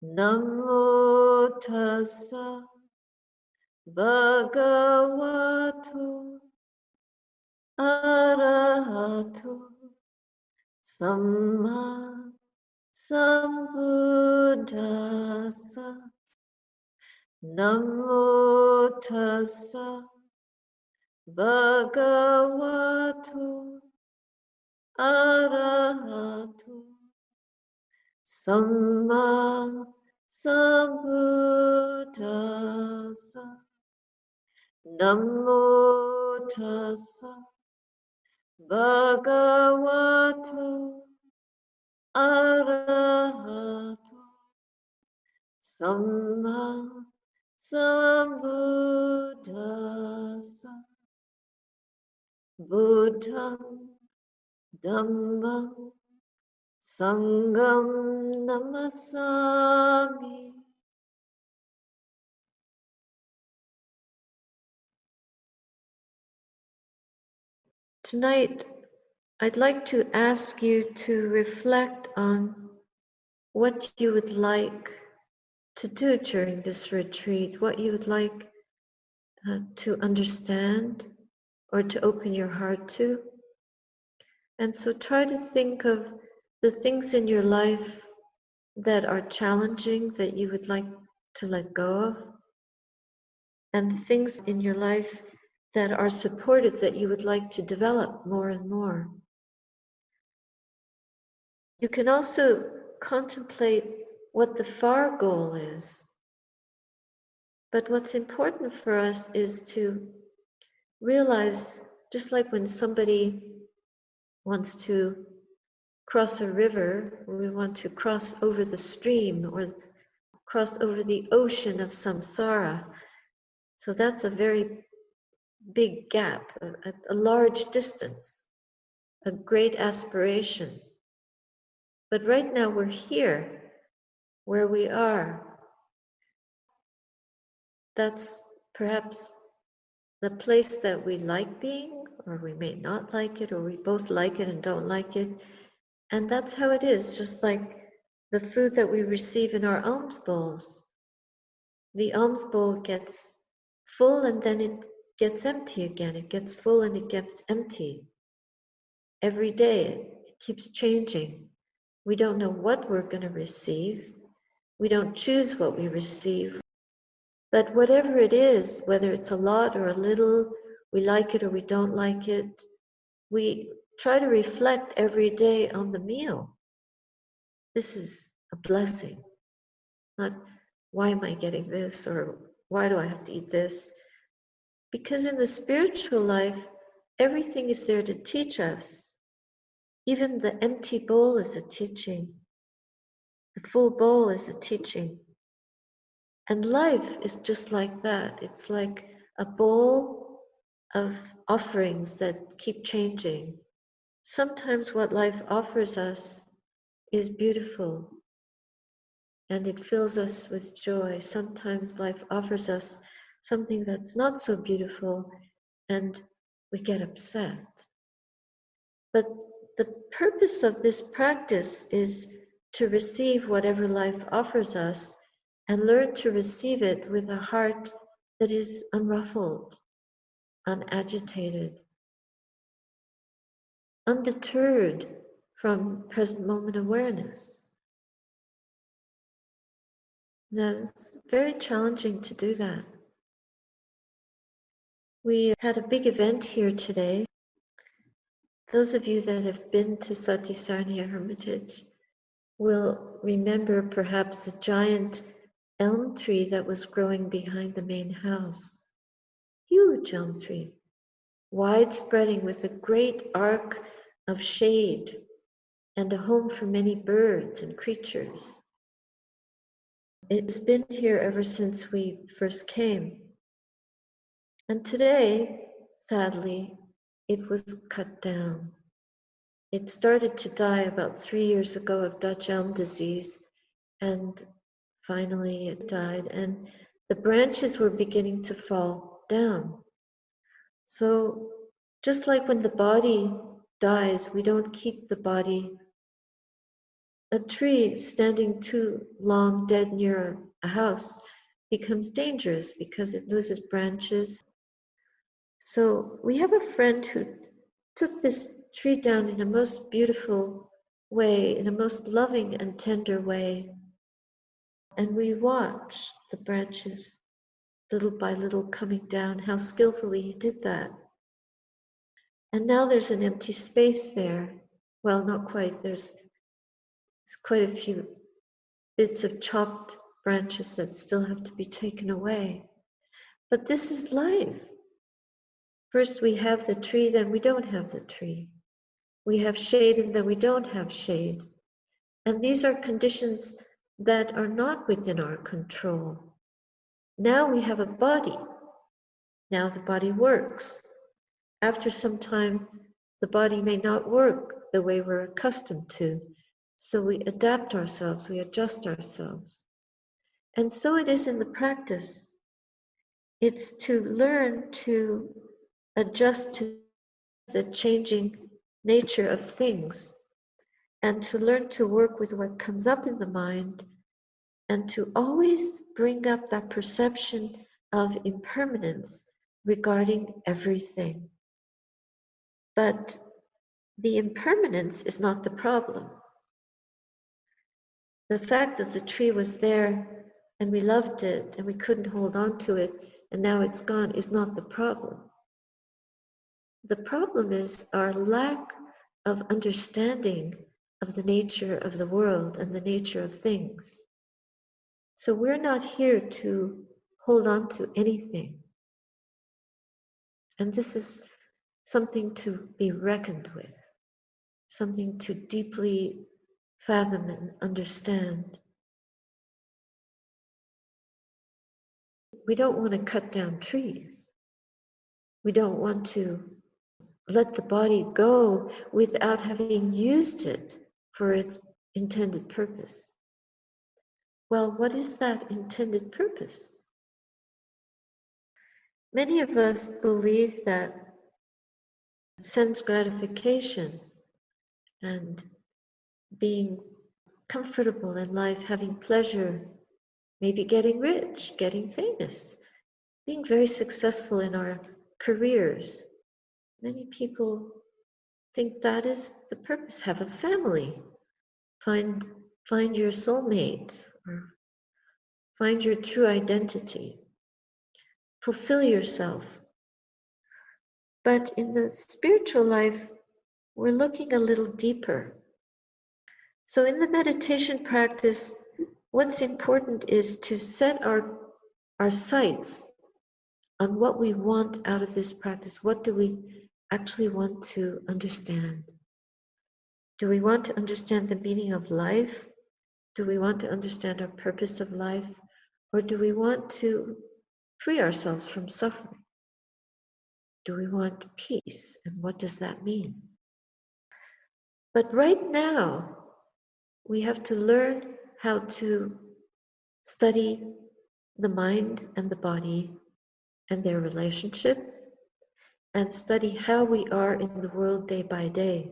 Namo tassa bhagavato arahato samma sambuddhassa. Namo tassa bhagavato arahato samma sambuddhassa. Namo tassa bhagavato arahato samma sambuddhassa. Buddham dhammam sangham namasami. Tonight, I'd like to ask you to reflect on what you would like to do during this retreat, what you would like to understand or to open your heart to. And so try to think of the things in your life that are challenging that you would like to let go of, and the things in your life that are supportive that you would like to develop more and more. You can also contemplate what the far goal is. But what's important for us is to realize, just like when somebody wants to cross a river, we want to cross over the stream or cross over the ocean of samsara. So that's a very big gap, a large distance, a great aspiration. But right now we're here, where we are. That's perhaps the place that we like being, or we may not like it, or we both like it and don't like it. And that's how it is, just like the food that we receive in our alms bowls. The alms bowl gets full and then it gets empty again. It gets full and it gets empty. Every day it keeps changing. We don't know what we're going to receive. We don't choose what we receive. But whatever it is, whether it's a lot or a little, we like it or we don't like it, we try to reflect every day on the meal. This is a blessing. Not, why am I getting this, or why do I have to eat this? Because in the spiritual life, everything is there to teach us. Even the empty bowl is a teaching. The full bowl is a teaching. And life is just like that. It's like a bowl of offerings that keep changing. Sometimes what life offers us is beautiful and it fills us with joy. Sometimes life offers us something that's not so beautiful and we get upset. But the purpose of this practice is to receive whatever life offers us and learn to receive it with a heart that is unruffled, unagitated, undeterred from present moment awareness. Now, it's very challenging to do that. We had a big event here today. Those of you that have been to Satipaññā Hermitage will remember perhaps a giant elm tree that was growing behind the main house. Huge elm tree, wide spreading with a great arc of shade and a home for many birds and creatures. It's been here ever since we first came. And today, sadly, it was cut down. It started to die about 3 years ago of Dutch elm disease, and finally it died, and the branches were beginning to fall down. So just like when the body dies, we don't keep the body a tree standing too long dead near a house becomes dangerous because it loses branches. So we have a friend who took this tree down in a most beautiful way, in a most loving and tender way. And we watched the branches little by little coming down, how skillfully he did that. And now there's an empty space there. Well, not quite. There's quite a few bits of chopped branches that still have to be taken away. But this is life. First we have the tree, then we don't have the tree. We have shade and then we don't have shade. And these are conditions that are not within our control. Now we have a body. Now the body works. After some time, the body may not work the way we're accustomed to. So we adapt ourselves, we adjust ourselves. And so it is in the practice. It's to learn to adjust to the changing nature of things, and to learn to work with what comes up in the mind, and to always bring up that perception of impermanence regarding everything. But the impermanence is not the problem. The fact that the tree was there and we loved it and we couldn't hold on to it and now it's gone is not the problem. The problem is our lack of understanding of the nature of the world and the nature of things. So we're not here to hold on to anything. And this is something to be reckoned with, something to deeply fathom and understand. We don't want to cut down trees. We don't want to let the body go without having used it for its intended purpose. Well, what is that intended purpose? Many of us believe that sense gratification and being comfortable in life, having pleasure, maybe getting rich, getting famous, being very successful in our careers. Many people think that is the purpose. Have a family, find your soulmate, or find your true identity, fulfill yourself. But in the spiritual life, we're looking a little deeper. So in the meditation practice, what's important is to set our sights on what we want out of this practice. What do we actually want to understand? Do we want to understand the meaning of life? Do we want to understand our purpose of life? Or do we want to free ourselves from suffering? Do we want peace? And what does that mean? But right now, we have to learn how to study the mind and the body and their relationship, and study how we are in the world day by day,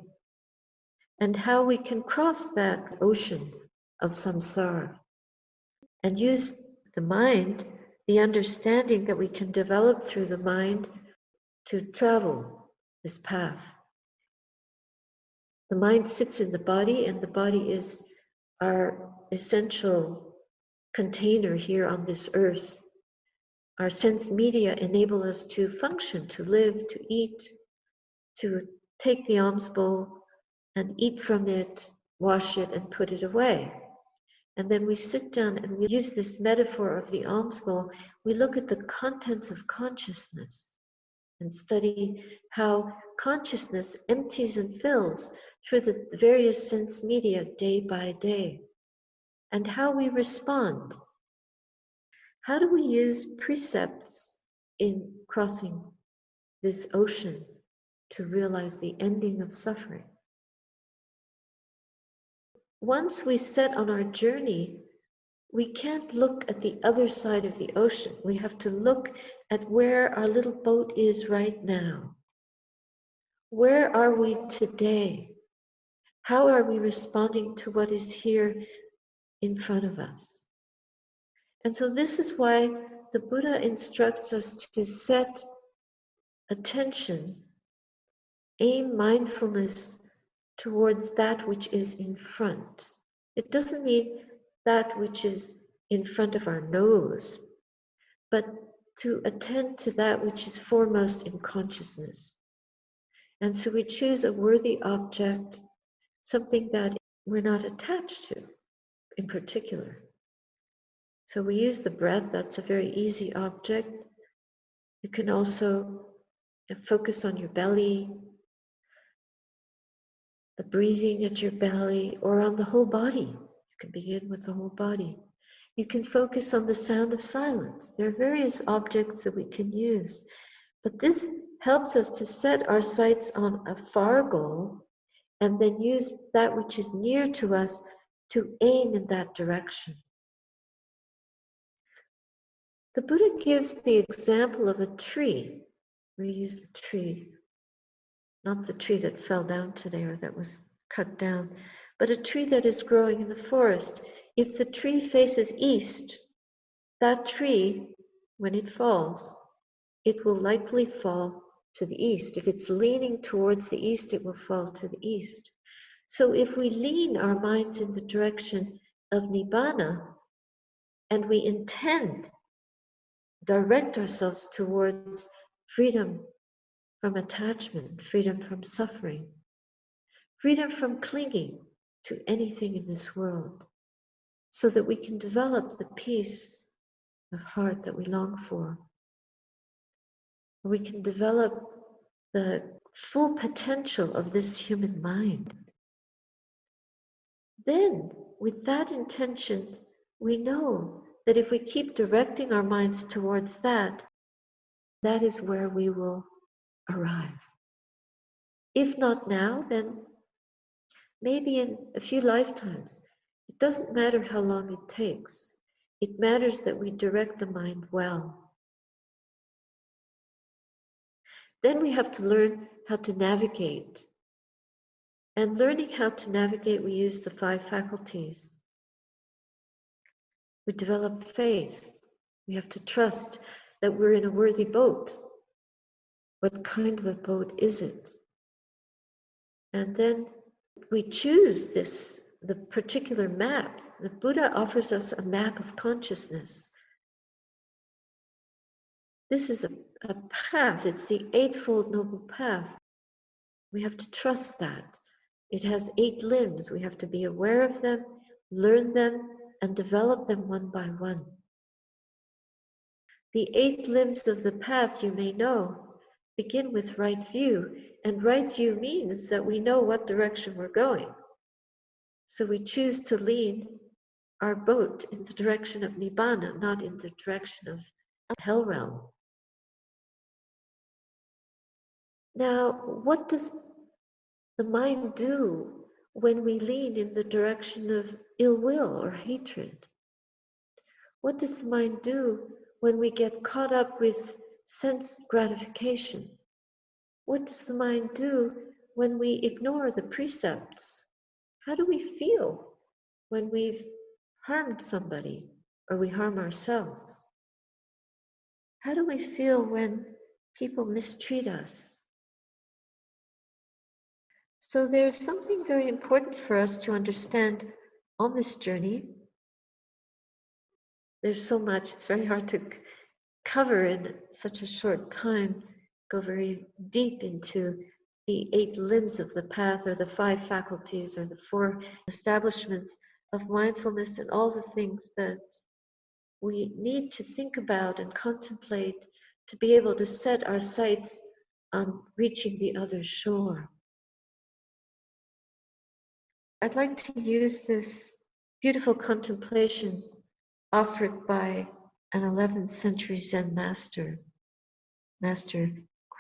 and how we can cross that ocean of samsara and use the mind, the understanding that we can develop through the mind to travel this path. The mind sits in the body, and the body is our essential container here on this earth. Our sense media enable us to function, to live, to eat, to take the alms bowl and eat from it, wash it, and put it away. And then we sit down and we use this metaphor of the alms bowl. We look at the contents of consciousness and study how consciousness empties and fills through the various sense media day by day, and how we respond. How do we use precepts in crossing this ocean to realize the ending of suffering? Once we set on our journey, we can't look at the other side of the ocean. We have to look at where our little boat is right now. Where are we today? How are we responding to what is here in front of us? And so this is why the Buddha instructs us to set attention, aim mindfulness towards that which is in front. It doesn't mean that which is in front of our nose, but to attend to that which is foremost in consciousness. And so we choose a worthy object, something that we're not attached to in particular. So we use the breath, that's a very easy object. You can also focus on your belly, the breathing at your belly, or on the whole body. You can begin with the whole body. You can focus on the sound of silence. There are various objects that we can use, but this helps us to set our sights on a far goal and then use that which is near to us to aim in that direction. The Buddha gives the example of a tree. We use the tree, not the tree that fell down today or that was cut down, but a tree that is growing in the forest. If the tree faces east, that tree, when it falls, it will likely fall to the east. If it's leaning towards the east, it will fall to the east. So if we lean our minds in the direction of Nibbana and we direct ourselves towards freedom from attachment, freedom from suffering, freedom from clinging to anything in this world, so that we can develop the peace of heart that we long for. We can develop the full potential of this human mind. Then, with that intention, we know that if we keep directing our minds towards that, that is where we will arrive. If not now, then maybe in a few lifetimes. It doesn't matter how long it takes. It matters that we direct the mind well. Then we have to learn how to navigate. And learning how to navigate, we use the 5 faculties. We develop faith. We have to trust that we're in a worthy boat. What kind of a boat is it? And then we choose the particular map. The Buddha offers us a map of consciousness. This is a path. It's the Eightfold Noble Path. We have to trust that. It has 8 limbs. We have to be aware of them, learn them, and develop them one by one. The 8 limbs of the path, you may know, begin with right view. And right view means that we know what direction we're going. So we choose to lean our boat in the direction of Nibbana, not in the direction of hell realm. Now, what does the mind do when we lean in the direction of ill will or hatred? What does the mind do when we get caught up with sense gratification? What does the mind do when we ignore the precepts? How do we feel when we've harmed somebody or we harm ourselves? How do we feel when people mistreat us? So there's something very important for us to understand on this journey. There's so much, it's very hard to cover in such a short time, go very deep into the 8 limbs of the path, or the 5 faculties, or the 4 establishments of mindfulness, and all the things that we need to think about and contemplate to be able to set our sights on reaching the other shore. I'd like to use this beautiful contemplation offered by an 11th century Zen master, Master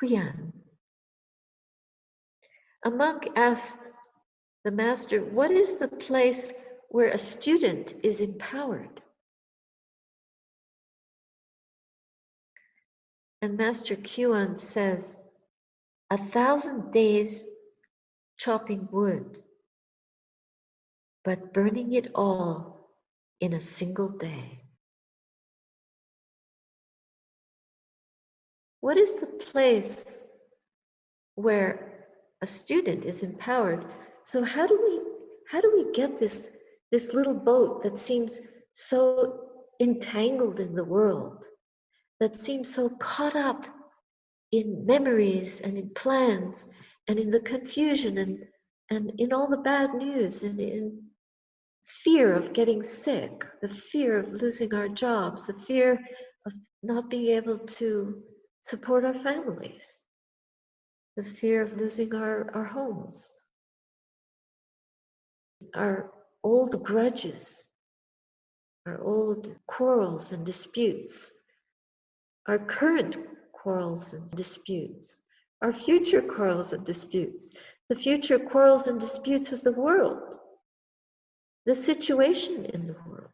Yearn. A monk asked the master, what is the place where a student is empowered? And Master Yearn says, 1,000 days chopping wood but burning it all in a single day. What is the place where a student is empowered? So how do we get this little boat that seems so entangled in the world, that seems so caught up in memories and in plans and in the confusion and in all the bad news and in fear of getting sick, the fear of losing our jobs, the fear of not being able to support our families, the fear of losing our homes, our old grudges, our old quarrels and disputes, our current quarrels and disputes, our future quarrels and disputes, the future quarrels and disputes of the world, the situation in the world,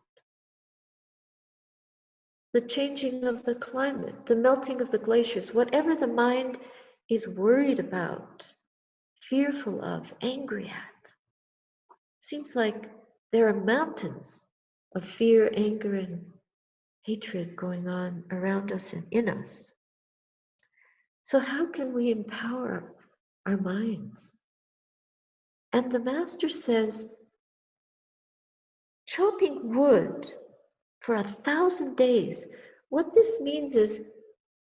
the changing of the climate, the melting of the glaciers, whatever the mind is worried about, fearful of, angry at. Seems like there are mountains of fear, anger, and hatred going on around us and in us. So how can we empower our minds? And the Master says, chopping wood for 1,000 days. What this means is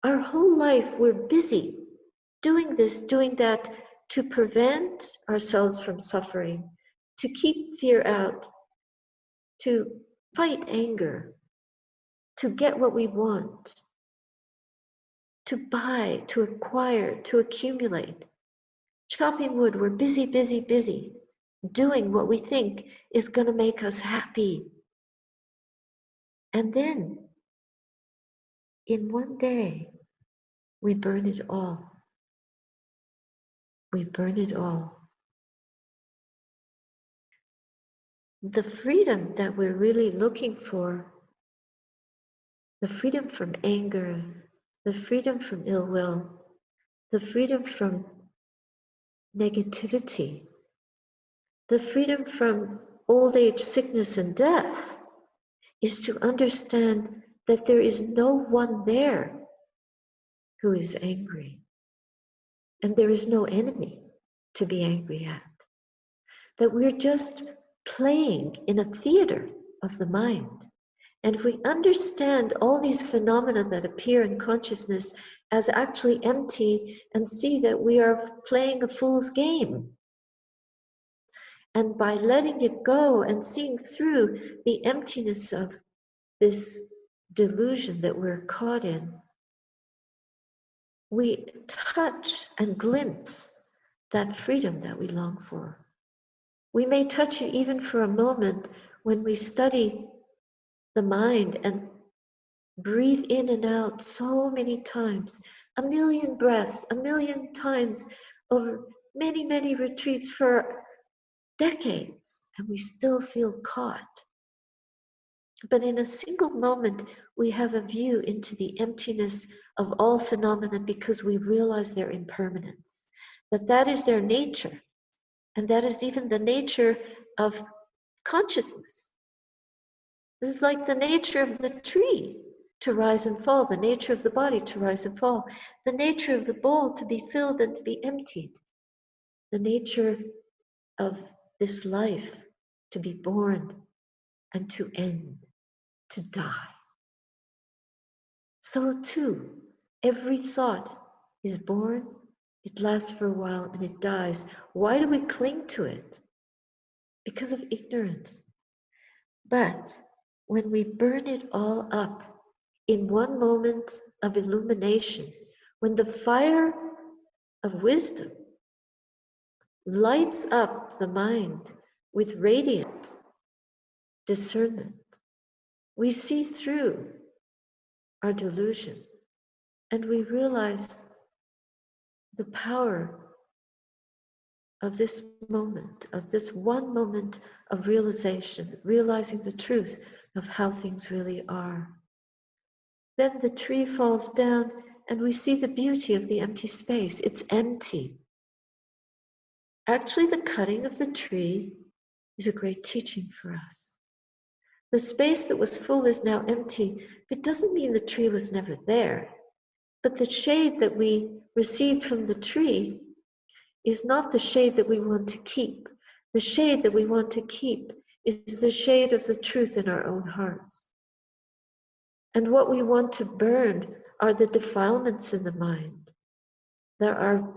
our whole life we're busy doing this, doing that to prevent ourselves from suffering, to keep fear out, to fight anger, to get what we want, to buy, to acquire, to accumulate. Chopping wood, we're busy, busy, busy, doing what we think is going to make us happy. And then, in one day, we burn it all. We burn it all. The freedom that we're really looking for, the freedom from anger, the freedom from ill will, the freedom from negativity, the freedom from old age, sickness, and death, is to understand that there is no one there who is angry. And there is no enemy to be angry at. That we're just playing in a theater of the mind. And if we understand all these phenomena that appear in consciousness as actually empty and see that we are playing a fool's game, and by letting it go and seeing through the emptiness of this delusion that we're caught in, we touch and glimpse that freedom that we long for. We may touch it even for a moment when we study the mind and breathe in and out so many times, 1,000,000 breaths, 1,000,000 times over many, many retreats for decades, and we still feel caught. But in a single moment, we have a view into the emptiness of all phenomena because we realize their impermanence, that is their nature, and that is even the nature of consciousness. This is like the nature of the tree to rise and fall, the nature of the body to rise and fall, the nature of the bowl to be filled and to be emptied, the nature of this life to be born and to end, to die. So too, every thought is born, it lasts for a while, and it dies. Why do we cling to it? Because of ignorance. But when we burn it all up in one moment of illumination, when the fire of wisdom lights up the mind with radiant discernment, we see through our delusion and we realize the power of this moment, of this one moment of realization, realizing the truth of how things really are. Then the tree falls down and we see the beauty of the empty space. It's empty. Actually, the cutting of the tree is a great teaching for us. The space that was full is now empty. It doesn't mean the tree was never there, but the shade that we received from the tree is not the shade that we want to keep. The shade that we want to keep is the shade of the truth in our own hearts. And what we want to burn are the defilements in the mind. There are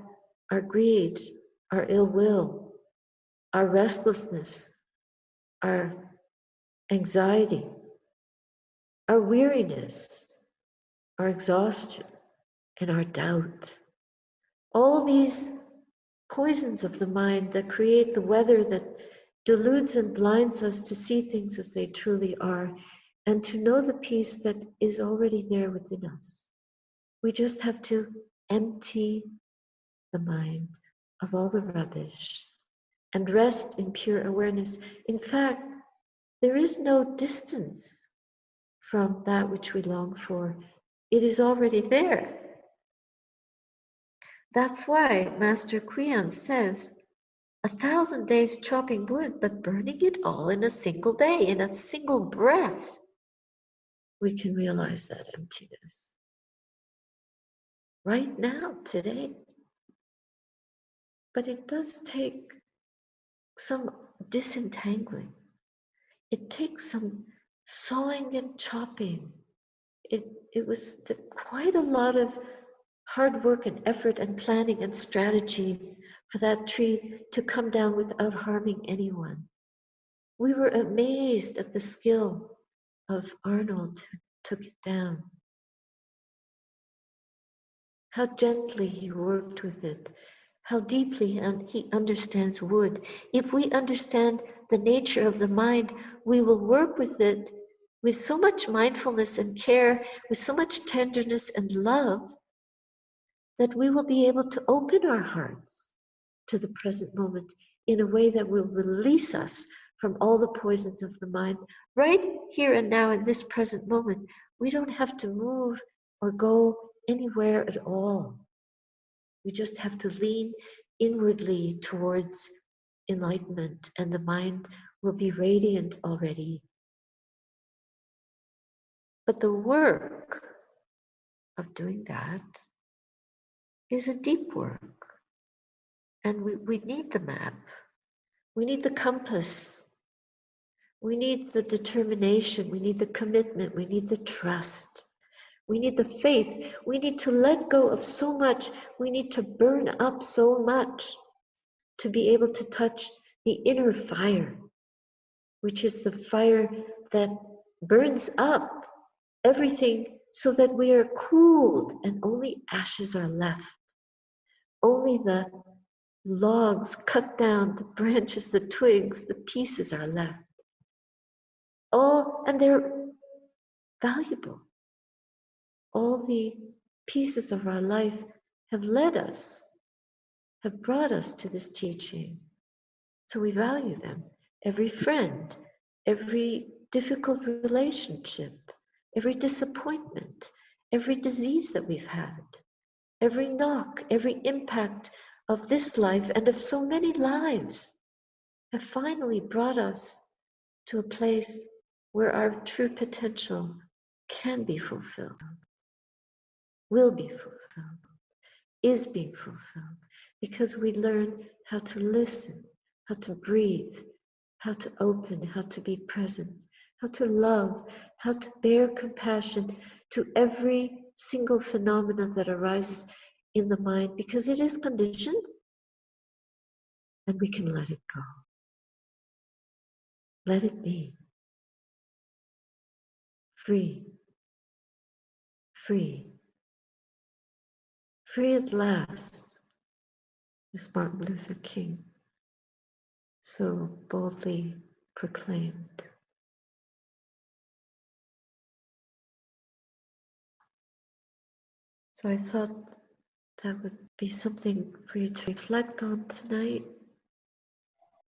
our greed, our ill will, our restlessness, our anxiety, our weariness, our exhaustion, and our doubt. All these poisons of the mind that create the weather that deludes and blinds us to see things as they truly are and to know the peace that is already there within us. We just have to empty the mind of all the rubbish and rest in pure awareness. In fact, there is no distance from that which we long for. It is already there. That's why Master Kuyan says, 1,000 days chopping wood, but burning it all in a single day, in a single breath, we can realize that emptiness. Right now, today. But it does take some disentangling. It takes some sawing and chopping. It was quite a lot of hard work and effort and planning and strategy for that tree to come down without harming anyone. We were amazed at the skill of Arnold who took it down. How gently he worked with it, how deeply he understands wood. If we understand the nature of the mind, we will work with it with so much mindfulness and care, with so much tenderness and love, that we will be able to open our hearts to the present moment in a way that will release us from all the poisons of the mind. Right here and now in this present moment, we don't have to move or go anywhere at all. We just have to lean inwardly towards enlightenment, and the mind will be radiant already. But the work of doing that is a deep work. And we need the map. We need the compass. We need the determination. We need the commitment. We need the trust. We need the faith. We need to let go of so much. We need to burn up so much to be able to touch the inner fire, which is the fire that burns up everything so that we are cooled and only ashes are left. Only the logs cut down, the branches, the twigs, the pieces are left. And they're valuable. All the pieces of our life have led us, have brought us to this teaching. So we value them. Every friend, every difficult relationship, every disappointment, every disease that we've had, every knock, every impact of this life and of so many lives have finally brought us to a place where our true potential can be fulfilled, will be fulfilled, is being fulfilled, because we learn how to listen, how to breathe, how to open, how to be present, how to love, how to bear compassion to every single phenomena that arises in the mind, because it is conditioned and we can let it go. Let it be. Free. Free. Free at last, as Martin Luther King so boldly proclaimed. So I thought that would be something for you to reflect on tonight.